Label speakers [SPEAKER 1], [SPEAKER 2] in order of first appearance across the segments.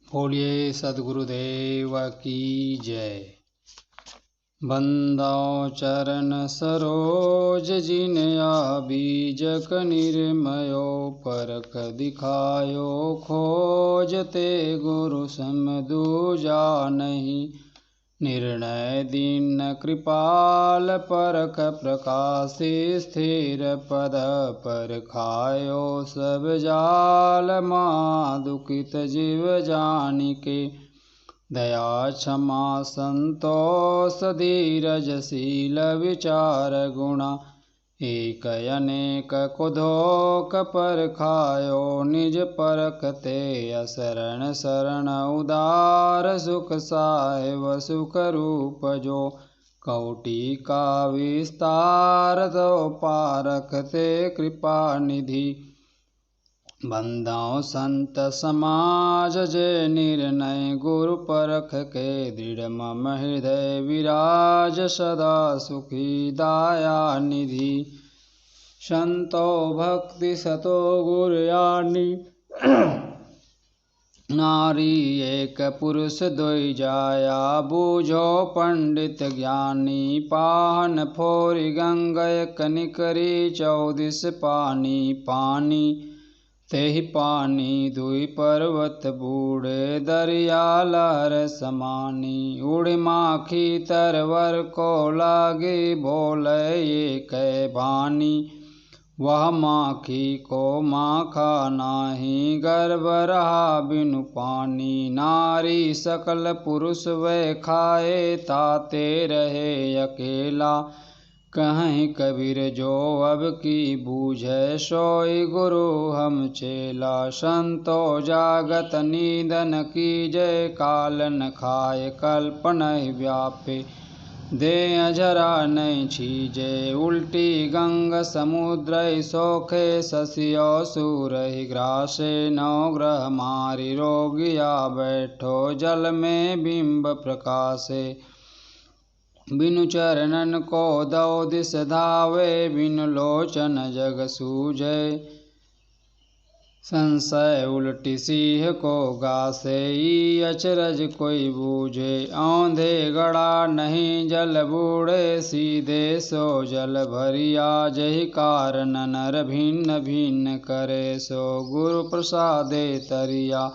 [SPEAKER 1] बोलिए सद्गुरुदेव की जय। बंदो चरण सरोज जिन बीजक निर्मयो परख दिखायो खोजते गुरु सम दूजा नहीं। निर्णय दीन कृपाल परख प्रकाशि स्थिर पद पर खायो सब जाल माँ दुखित जीव जानिके। दया क्षमा संतोष धीरजशील विचार गुणा एक अनेक कुधोक पर खायो निज परखते असरण शरण उदार सुख साहेब सुख रूप जो कौटी का विस्तार तो पारखते कृपा निधि। बंदाओ संत समाज जे निर्णय गुरु परख के दृढ़ मम हृदय विराज सदा सुखी दाया निधि। संतो भक्ति सतो गुरयानी नारी एक पुरुष दोई जाया बूझो पंडित ज्ञानी। पाहन फोरी गंगय कनिकरी 14 पानी पानी तेहि पानी दुई पर्वत बूढ़े दरिया लहर समानी। उड़ माखी तरवर को लागे बोले ये कै भानी। वह माखी को माखा नाही गर्भ रहा बिनु पानी। नारी सकल पुरुष वे खाए ताते रहे अकेला। कहीं कबीर जो अब की बूझे सोई गुरु हम चेला। संतो जागत निधन की जय काल न खाए कल्पन व्यापे। दे अजरा नहीं छीजे उल्टी गंग समुद्र सोखे शशियो सूर ग्रासे। नौ ग्रह मारी रोगिया बैठो जल में बिंब प्रकाशे। बिनु चरणन को दो दिस धावे बिनु लोचन जग सूझे। संशय उल्टी सिंह को गासे अचरज कोई बूझे। औंधे गड़ा नहीं जल बूढ़े सीधे सो जल भरिया। जहि कारण नर भिन्न भिन्न करे सो गुरु प्रसादे तरिया।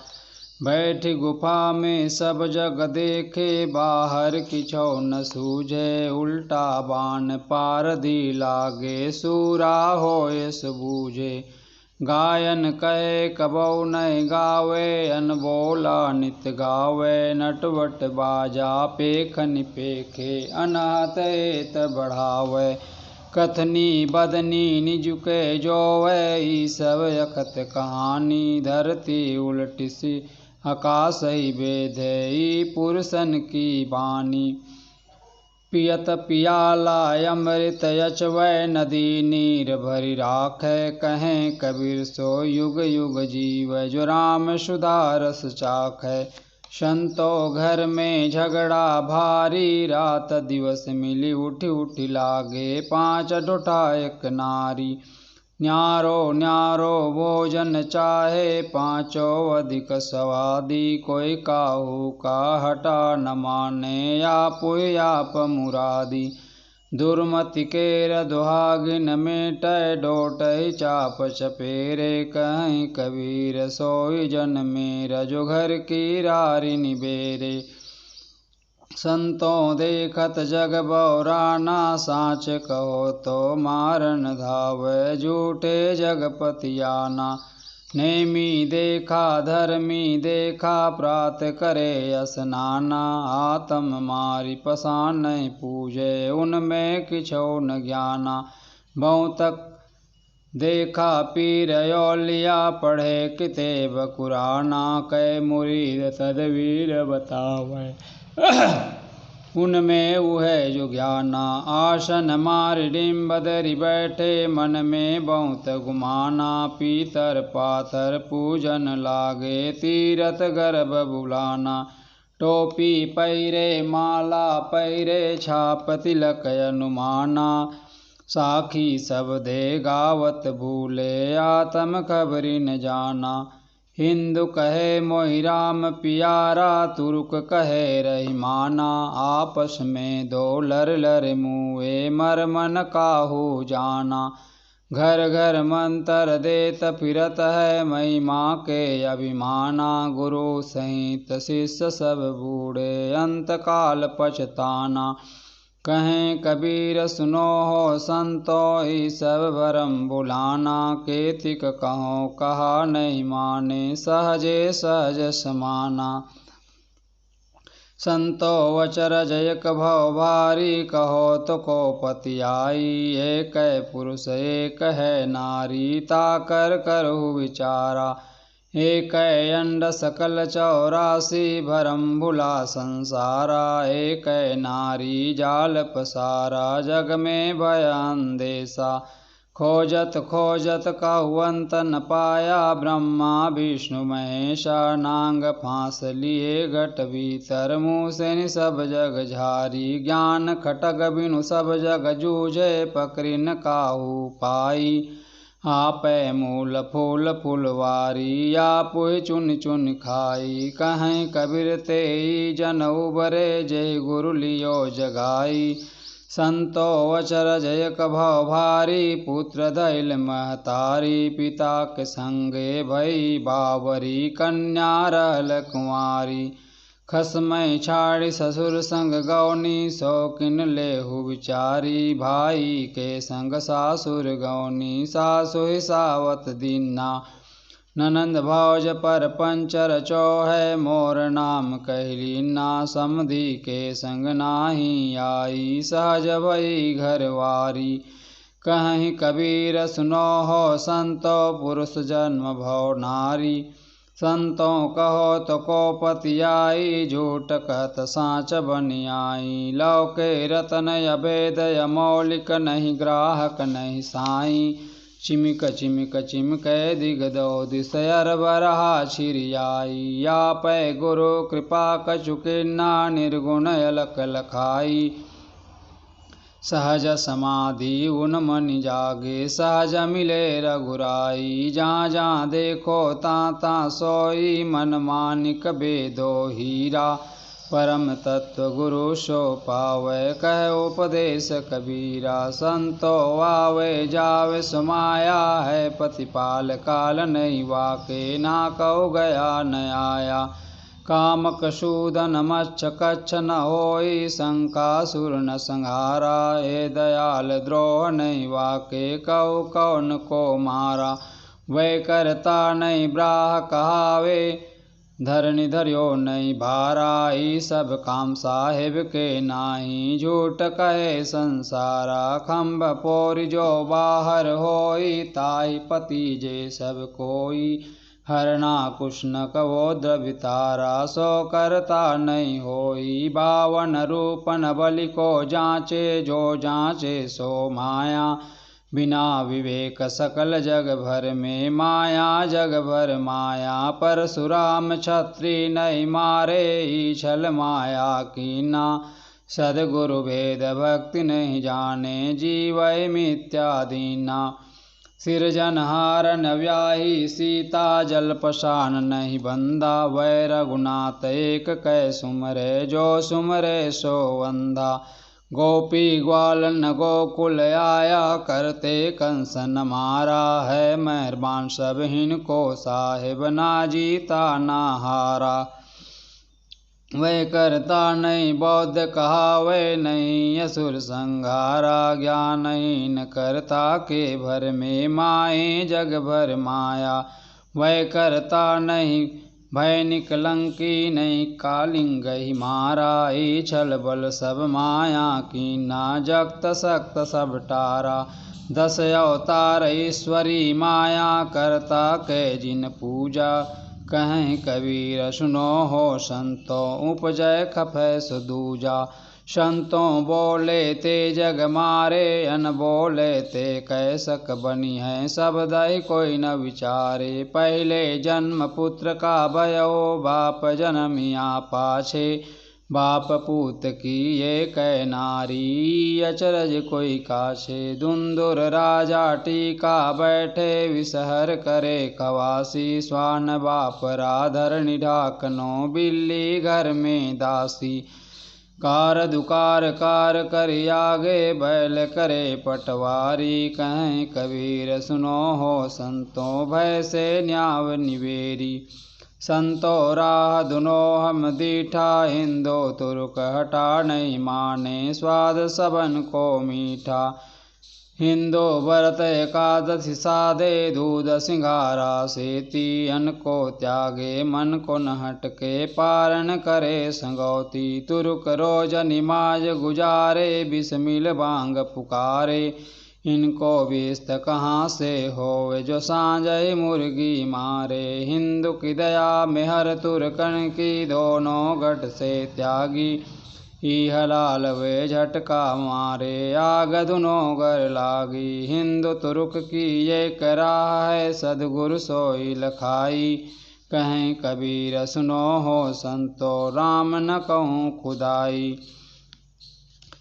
[SPEAKER 1] बैठ गुफा में सब जग देखे बाहर किछो न सूझे। उल्टा बाण पार दी लागे सूरा होय सबूझे। गायन कहे कबौ नहीं गावे अनबोला नित गावे। नटवट बाजा पेखन पेखे अनाहत हेत बढ़ावे। कथनी बदनी निजुके जोवे ई सब अखत कहानी। धरती उलटी सी आकाश ही बेधे पुरुषन की बानी। पियत पियाला अमृत यचवै नदी नीर भरी राखै। कहें कबीर सो युग युग जीव जो राम सुधा रस चाखै। संतो घर में झगड़ा भारी रात दिवस मिली उठी उठी लागे। 5 ढोठा एक नारी न्यारो न्यारो भोजन चाहे। 5 अधिक स्वादी कोई काहू का हटा न माने। आप आप मुरादी दुर्मति केर दुहागिन मेटै डोटै चाप चपेरे। कहीं कबीर सोई जन मेरा जो घर की रारी निबेरे। संतों देखत जग बौराना साँच कहो तो मारन धावै। झूठे जगपतियाना नेमी देखा धर्मी देखा। प्रात करे स्नाना आत्म मारी पसान पूजे। उनमें किछो न ज्ञाना बहुतक देखा पीर योलिया पढ़े कितेब कुराना। कै मुरीद तदवीर बतावे उनमें उहे जो ज्ञाना। आसन मार डिम्ब धरि बैठे मन में बहुत गुमाना। पीतर पाथर पूजन लागे तीरथ गर्भ बुलाना। टोपी पैरे माला पैरे छाप तिलक अनुमाना। साखी सब दे गावत भूले आत्म खबरी न जाना। हिंदू कहे मोहि राम पियारा, तुर्क कहे रही माना। आपस में दो लर लर मुए, मर मन काहू जाना। घर घर मंत्र देत फिरत है, महिमा के अभिमाना। गुरु सहित शिष्य सब बूढ़े, अंत काल पछताना। कहें कबीर सुनो हो संतो, ई सब भरम बुलाना। केतिक कहो कहा नहीं माने, सहजे सहज समाना। संतो वचर जयक भव भारी, कहो तो को पति आई। एक पुरुष एक है नारी, ताकर करहु विचारा। एक अंड सकल 84, भरम भुला संसारा। एक नारी जाल पसारा, जग में भय अंदेशा। खोजत खोजत कहु अंत न पाया, ब्रह्मा विष्णु महेशा। नांग फांस लिए घट भीतर, मुँह से सब जग झारी। ज्ञान खटग बिनु सब जग जूझे, पकड़ी न काहू पाई। आपै मूल फूल फुलवारी, आपुहि चुन चुन खाई। कहें कबीर तेई जन उबरे, जय गुरु लियो जगाई। संतो वचर जयक भव भारी, पुत्र धैल महतारी। पिता के संगे भई बावरी, कन्या रहल कुंवारी। खसमय छाड़ी ससुर संग गौनी, शौकिन लेहु विचारी। भाई के संग सासुर गौनी, सासु सावत दीना। ननंद भौज पर पंचर चौहै, मोर नाम कहलीना। समधि के संग नाही आई, सहज भई घरवारी। कहीं कबीर सुनो हो संतो, पुरुष जन्म भव नारी। संतों कहो तो को पति आई, झूठ कहत साँच बनि आई। लौके रतन अभेद अमौलिक, नहीं ग्राहक नहीं साई। चिमिक चिमिक चिमकै दिगदो दिस, अरबरहा छिरियाई। यापै गुरु कृपा कछु किन्ना, निर्गुण अलक लखाई। सहज समाधि उन मनि जागे, सहज मिले रघुराई। जहाँ जहाँ देखो ता ता सोई, मन मानिक बेदो हीरा। परम तत्व गुरु सो पावै, कह उपदेश कबीरा। संतो आवे जावे सुमाया, है प्रतिपाल काल नहीं वाके। ना कहो गया न आया, कामक सूदन मच्छ कच्छ न होई। शंकासुर न संहारा, हे दयाल द्रोह नहीं वाके। कहो कौन को मारा, वै करता नहीं ब्राह कहावे। धरणी धर्यो नहीं भारा, ई सब काम साहेब के नाही। झूठ कहे संसारा, खम्भ पोरी जो बाहर होई। ताहि पति जे सब कोई, हरना कुछ न कवो द्रवितारा। सो करता नहीं होई, 52 रूपन बलि को जांचे। जो जांचे सो माया, बिना विवेक सकल जग भर में माया। जग भर माया, परशुराम छत्री नहीं मारे। ही छल माया कीना, सद्गुरु भेद भक्ति नहीं जाने। जीवै मिथ्या दीना, सिरजनहार न व्याही सीता। जल पशान नहीं बंधा, वै रघुनाथ एक कै सुमरे। जो सुमरे सो वंधा। गोपी ग्वालन गोकुल आया, करते कंसन मारा। है मेहरबान सब हिनको साहेब, ना जीता ना हारा। वह करता नहीं बौद्ध कहावे, नहीं असुर संघारा। ज्ञानहीन करता के भर में, माए जग भर माया। वह करता नहीं भय निकलंकी, नहीं कालिंग ही मारा। ई छल बल सब माया कीना, जगत सक्त सब टारा। 10 अवतार ईश्वरी माया, करता कै जिन पूजा। कहें कबीर सुनो हो संतो, उपजय खफै सुदूजा। संतों बोले ते जग मारे, अन बोले ते कैसक बनी है। सब दाई कोई न विचारे, पहले जन्म पुत्र का भयो। बाप जन्मिया पाछे, बाप पूत की ये कै नारी, अचरज कोई काछे। दुंदुर राजा टीका बैठे, विषहर करे खवासी। स्वान बाप राधर निढाकनो, बिल्ली घर में दासी। कार दुकार कार कर आगे, बैल करे पटवारी। कहें कबीर सुनो हो संतो, भय से न्याव निवेरी। संतो राह दुनो हम दीठा, हिंदो तुर्क हटा नहीं माने। स्वाद सबन को मीठा, हिंदो व्रत एकादशि साधे। दूध सिंघारा सेती, अन्न को त्यागे मन को न हटके। पारण करे संगौती, तुर्क रोज निमाज गुजारे। बिस्मिल बांग पुकारे, इनको विस्त कहाँ से होवे। जो सांझ मुर्गी मारे, हिंदू की दया मेहर तुर्कन की। दोनों गढ़ से त्यागी, हलाल वे झटका मारे। आग दुनो गर लागी, हिंदू तुर्क की ये राह है। सदगुरु सोई लखाई, कहें कबीर सुनो हो संतो। राम न कहूँ खुदाई,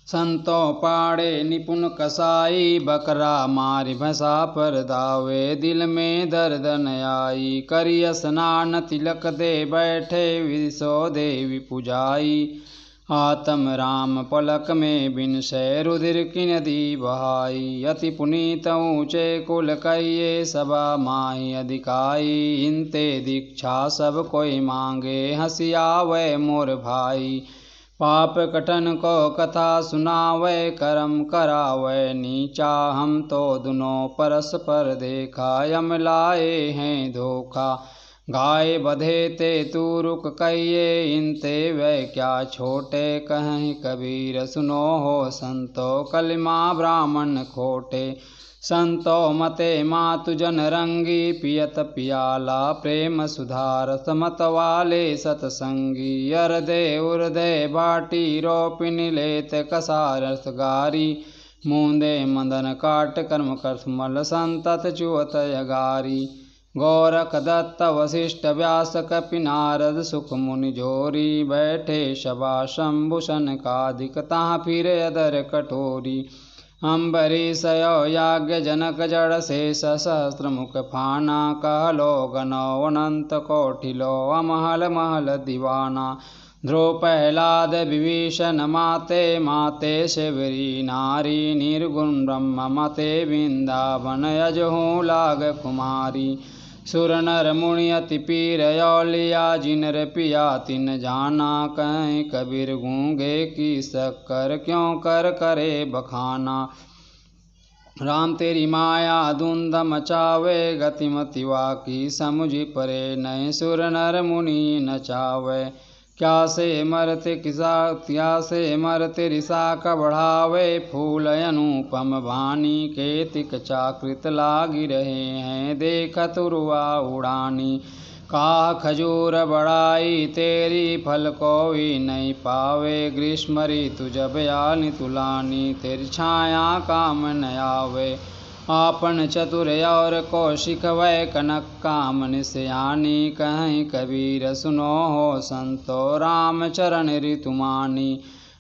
[SPEAKER 1] संतो पाड़े निपुण कसाई। बकरा मारि भसा पर दावे, दिल में दर्द न आई। करी स्नान तिलक दे बैठे, विसो देवी पुजाई। आत्म राम पलक में बिनसे, रुधिर की नदी बहाई। अति पुनीत ऊँचे कुल कहिए, सभा माही अधिकाई। इनते दीक्षा सब कोई मांगे, हंसिया वै मोर भाई। पाप कटन को कथा सुनावे, कर्म करावे नीचा। हम तो दुनो परस्पर देखा, यम लाए हैं धोखा। गाय बधे ते तू रुक कहिए, इनते वह क्या छोटे। कहें कबीर सुनो हो संतो, कलिमा ब्राह्मण खोटे। संतो मते मातु जन रंगी, पियत पियाला प्रेम सुधार। समत वाले सतसंगी, अरदे उर्दे बाटी। रोपिन लेत कसारस गारी, मूंदे मदन काट कर्म करमल। संतत चुअत यगारी, गोरख दत्त वशिष्ठ व्यास कपि नारद सुख मुनि जोरी। बैठे सभा शंभु सनकादिक, तहाँ फिरे अदर कठोरी। अम्बरीश याज्ञ जनक जड़ शेष, सहस्र मुख फाना। कहलो गनो अनंत कोटिलो, अमहल महल दीवाना। ध्रुव प्रहलाद विभीषण माते, माते शिवरी नारी। निर्गुण ब्रह्म मते, वृंदावन अजहूँ लाग कुमारी। सुर नर मुनि अति पीर लिया, जिनर पिया तिन जाना। कहें कबीर गूंगे की शक्कर, क्यों कर करे बखाना। राम तेरी माया धुंध मचावे, गतिमति वाकी समुझी परे। नए सुर नर मुनि नचावे, क्या से मरते रिसा का बढ़ावे। फूल अनुपम भानी, केतिक चाकृत लागी रहे हैं। देखत उर्वा उड़ानी, का खजूर बढ़ाई तेरी। फल कोई नहीं पावे, ग्रीष्म ऋतु जब आनी तुलानी। तेरी छाया काम न आवे, आपन चतुर और कौशिक वै। कनक कामन सयानी, कहें कबीर सुनो हो संतो। राम चरण ऋतुमानी,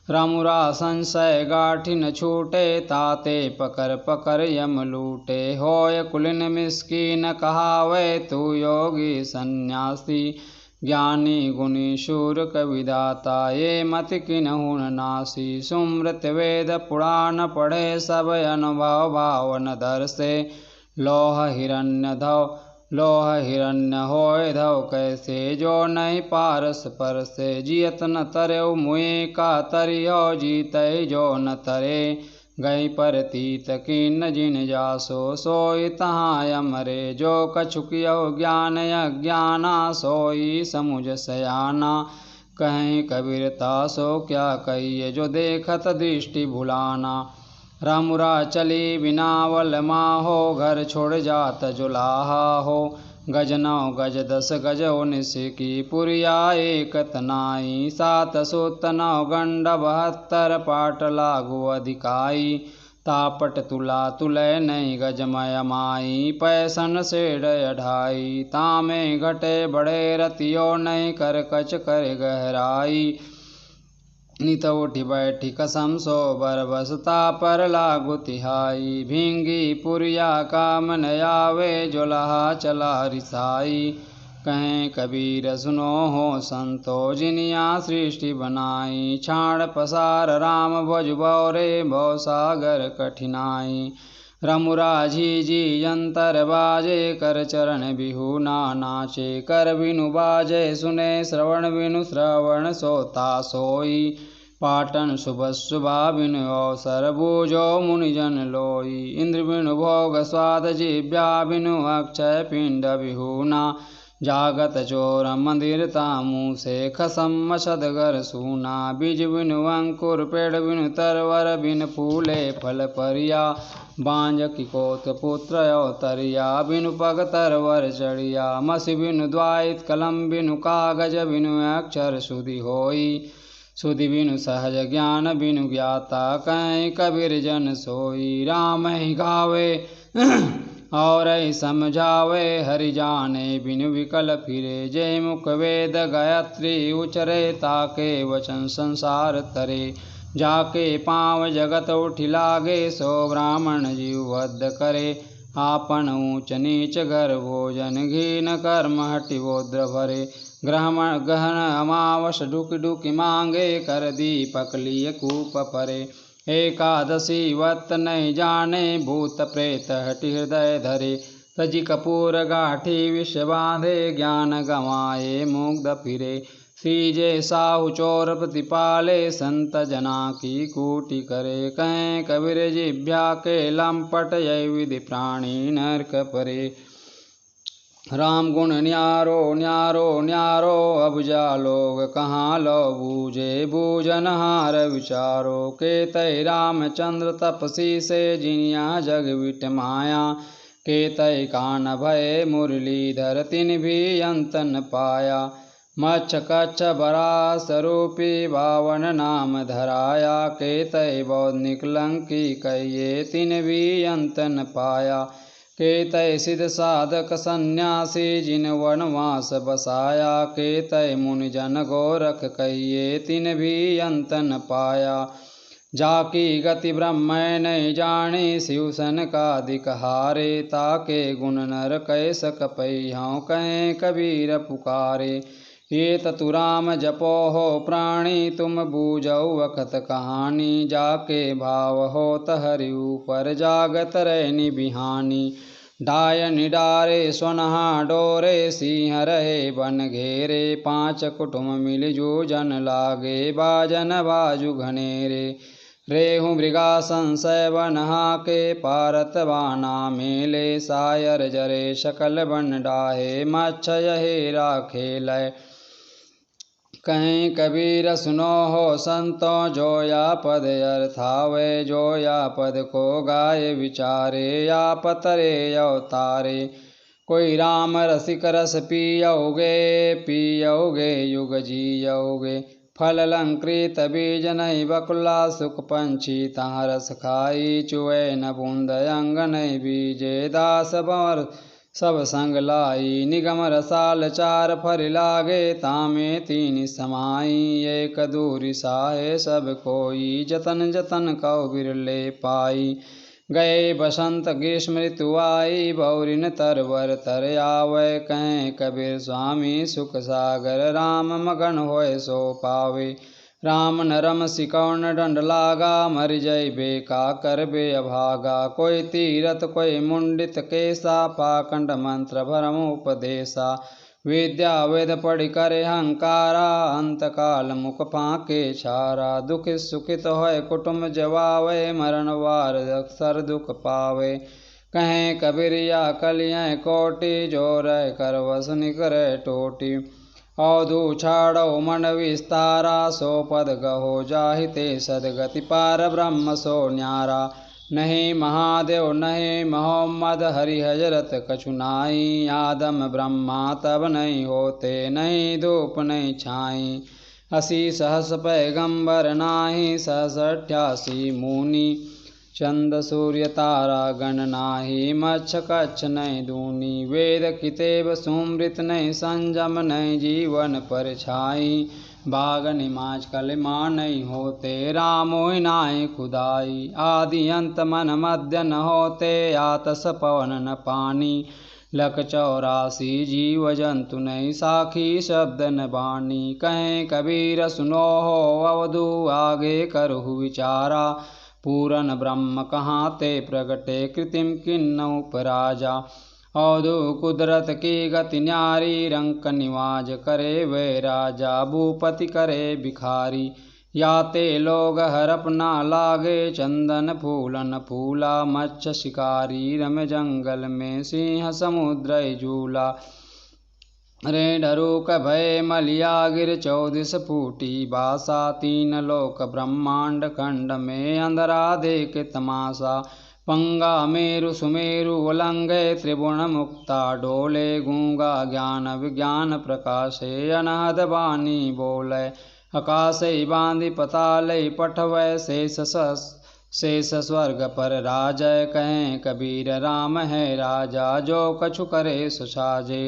[SPEAKER 1] रमुरा संशय गाठी न छूटे। ताते पकर पकर यम लूटे, होय कुलिन मिस्कीन कहावे। तू योगी सन्यासी, ज्ञानी गुणी शूर कविदाता। ये मत किन्हु न नासी, सुमृत वेद पुराण पढ़े। सब अनुभव भावन दर्शे, लोह हिरण्य होय धव कैसे। जो नहीं पारस पर से, जियत न तरेउ मुए का तरियो। जीतै जो न तरे, गई पर तीत कीन जिन जासो। सोई तहाँ अमरे, जो कछुकियो ज्ञान अज्ञाना। सोई समुझ सयाना, कहें कबीर तासो क्या कहिए। जो देखत दृष्टि भुलाना। रमुरा चली बिनावल माहो, घर छोड़ जात जुलाहा हो। गज 9 गज 10 गज 19 की पुरिया एक तनाई। 7 सूत 9 गंड 72 पाट लागू अधिकाई। तापट तुला तुलय नहीं गजमय माई। पैसन सेठ 2.5 तामे घटे बड़े रतियो नहीं। कर कच कर गहराई, नित उठी बैठी कसम सो बर बसता पर लागु तिहाई। भींगी पुरिया काम न आवे जोलहा चला रिसाई। कहें कबीर सुनो हो संतो जिनिया सृष्टि बनाई। छाड़ पसार राम भज बौरे भव सागर कठिनाई। रमुरा झीझी यंतर बाजे कर चरण बिहु ना नाचे। कर बिनु बाजे सुने श्रवण बिनु श्रवण सोता सोई। पाटन शुभ शुभा बिनु अवसर बूझो मुनिजन लोई। इंद्र बिनु भोग स्वाद जिव्या बिनु अक्षय पिंड बिहुना। जागत चोर मंदिर तामू से खसम मशदगर सूना। बीज बिनु अंकुर पेड़ बिनु तरवर बिन फूले फल परिया। बांज की कोत पुत्र अवतरिया बिनु पग तरवर चढ़िया। मसी बिनु द्वाइत कलम बिनु कागज बिनु अक्षर सुधि होई। सुधि बिनु सहज ज्ञान बिनु ज्ञाता कहीं कबीर जन सोई। राम ही गावे और समझावे हरि जाने बिनु विकल फिरे। जय मुख वेद गायत्री उचरे ताके वचन संसार तरे। जाके पाँव जगत उठि लागे सो ब्राह्मण जीव वध करे। आपन ऊंच नीच घर भोजन घीन कर्म हटि वोद्र भरे। गहन अमावस डुक डुक मांगे कर दीपक लिय कूप परे। एकादशी व्रत नहीं जाने भूत प्रेत हटि हृदय धरे। तजी कपूर गाठी विष बांधे ज्ञान गंवाए मुग्ध फिरे। सीजे साहु चोर प्रतिपाले संत जना की कूटी करे। कहें कबीर जिभ्या के लंपट यही विधि प्राणी नरक परे। राम गुण न्यारो न्यारो न्यारो अब जा लोग कहाँ लो बूझे। बूझन हार विचारो के तय रामचंद्र तपसी से जिनिया जग विट माया। के तय कान भय मुरलीधर तिन भी अंत न पाया। मच्छ कच्छ बरा स्वरूपी बावन नाम धराया। के तय बौद्ध निकलंकी कहिए तिन भी अंत न पाया। के तय सिद्ध साधक सन्यासी जिन वनवास बसाया। के तय मुनि जन गोरख कहिए तिन भी अंत न पाया। जाकी गति ब्रह्म नहीं जानी शिवसन का दिक हारे। ताके गुण नर कह सक पई हाँ कहें कबीर पुकारे। ये ततु राम जपो हो प्राणी तुम बूझो वखत कहानी। जाके भाव हो हरि ऊपर जागत रहनी बिहानी। डाय निडारे सोनहा डोरे सिंह रहे बन घेरे। पांच कुटुम मिलजू जन लागे बाजन बाजू घनेरे। रेहु मृगा संशय बनहा के पारत बाना मेले। सायर जरे शकल बन डाहे मच्छ यहेरा खेलय। कहीं कबीर सुनो हो संतो जोया पद अर्थावे। जोया पद को गाय विचारे या पतरे अवतारे। कोई राम रसिक रस पियोगे पियोगे युग जियोगे। फल लंकृत बीज नहीं बकुला सुख पंछी तहाँ रस खाई। चुए न बूंद अंग नहीं बीजे दास भंवर सब संग लाई। निगम रसाल चार फर लागे तामे तीन समाई। एक दूरी साहे सब कोई जतन जतन कौ बिरले पाई। गए बसंत ग्रीष्म ऋतु आई बौरिन तरवर तर आवे। कहें कबीर स्वामी सुख सागर राम मगन होए सो पावे। राम नरम सिकौन दंड लागा मर जय बेका कर बे अभागा। कोई तीरथ कोई मुंडित केसा पाखंड मंत्र भरम उपदेशा। विद्या वेद पढ़ करे हंकारा अंत काल मुख फाके छारा। दुखित सुखित होय कुटुंब जवावे मरण वार अक्सर दुख पावे। कहें कबीरिया कलियाँ कोटि जोर कर वस निकर टोटी। अवधु छाड़ो मन विस्तारा सो पद गहो जाहिते सदगति पार ब्रह्म सो न्यारा। नहीं महादेव नहीं मोहम्मद हरि हजरत कछु नाई। आदम ब्रह्मा तब नहीं होते नहीं धूप नहीं छाई। 80 सहस पैगंबर नाही सहस 88 मुनि। चंद सूर्य तारा गण नाही मच्छ कच्छ नहीं दूनी। वेद कितेब सुमृत नहीं संजम नहीं जीवन पर छाई। बाग निमाज कलमा नहीं होते, राम होई नाई खुदाई। आदि अंत मन मध्य न होते, आतस पवन न पानी। लख 84 जीव जंतु नहीं, साखी शब्द न बानी। कहें कबीर सुनो हो अवधु, आगे करहु विचारा। पूरन ब्रह्म कहाँ ते प्रगटे, कृतिम किन्नौ पराजा। अवधु कुदरत की गति न्यारी, रंक निवाज करे वे राजा। भूपति करे भिखारी, याते लोग हरपना लागे। चंदन फूलन फूला, मच्छ शिकारी। रम जंगल में सिंह समुद्र झूला। रेडरूक भय मलिया गिर 14 फूटी बासा। 3 लोक ब्रह्मांड खंड में, अंधरा देख तमाशा। पंगा मेरु सुमेरु उलंघे, त्रिभुवन मुक्ता डोले। गूंगा ज्ञान विज्ञान प्रकाशे, अनहद वाणी बोले। आकाशे बांधि पताले पठवै, शेष स्वर्ग पर राजय। कहें कबीर राम है राजा, जो कछु करे सो साजे।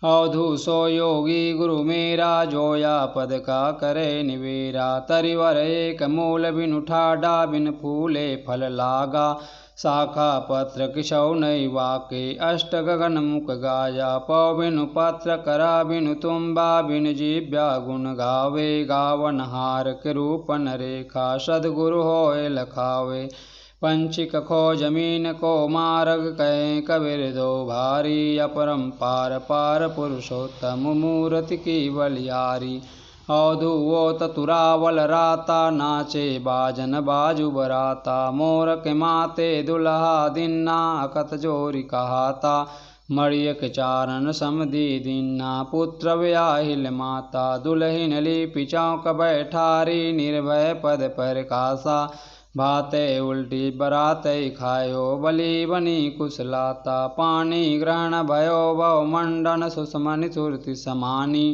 [SPEAKER 1] अवधु सो योगी गुरु मेरा, जोया पद का करे निवेरा। तरिवर एक मूल बिनु ठाडा, बिन फूले फल लागा। शाखा पत्र किशौ नहीं वाके, अष्ट गगन मुख गाया। पौ बिनु पत्र करा बिनु तुम्बा, बिनु जीव्या गुण गावे। गावन हार के रूपन रेखा, सद्गुरु होए लखावे। पंछिक खो जमीन को मार्ग, कहें कबीर दो भारी। अपरंपार पार पुरुषोत्तम, मूर्ति की बलियारी। अवधु ओत तुरावल राता, नाचे बाजन बाजू बराता। मोर के माते दुल्हा दिन्ना, अकत जोरी कहाता। मड़िय के चारण समधि दिन्ना, पुत्र व्याहिल माता। दुल्हिन लिपि चौक बैठारी, निर्भय पद पर कासा। भाते उल्टी बराते खायो, बलि बनी कुशलाता। पानी ग्रहण भयो भव मंडन, सुषमनि सुरति समानी।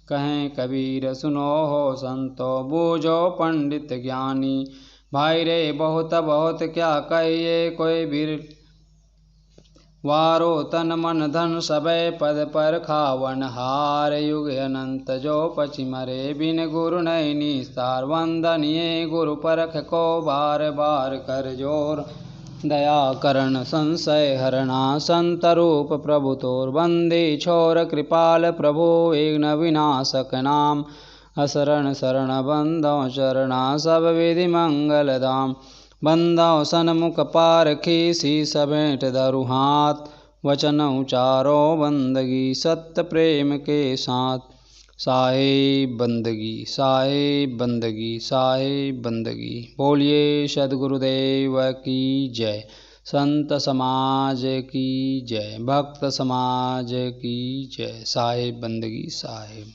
[SPEAKER 1] कहें कबीर सुनो हो संतो, बूझो पंडित ज्ञानी। भाई रे बहुत बहुत क्या कहिए, कोई बीर वारो तन मन धन सबे। पद पर खावन हार, युग अनंत जो पचि मरे। बिन गुरु नहीं निस्तार, वंदनीय गुरु परख को। बार बार कर जोर, दया करण संशय हरणा। संत रूप प्रभु तोर, बंदी छोर कृपाल प्रभु। विघ्न विनाशक नाम, असरण शरण बंदौ चरणा। सब विधि मंगल धाम, बंदौ सन्मुख पारखी। शीस भेंट धरु हाथ, वचन उचारो बंदगी। सत्य प्रेम के साथ, साहेब बंदगी, साहेब बंदगी, साहेब बंदगी। बोलिए सद्गुरुदेव की जय। संत समाज की जय, भक्त समाज की जय। साहेब बंदगी, साहेब।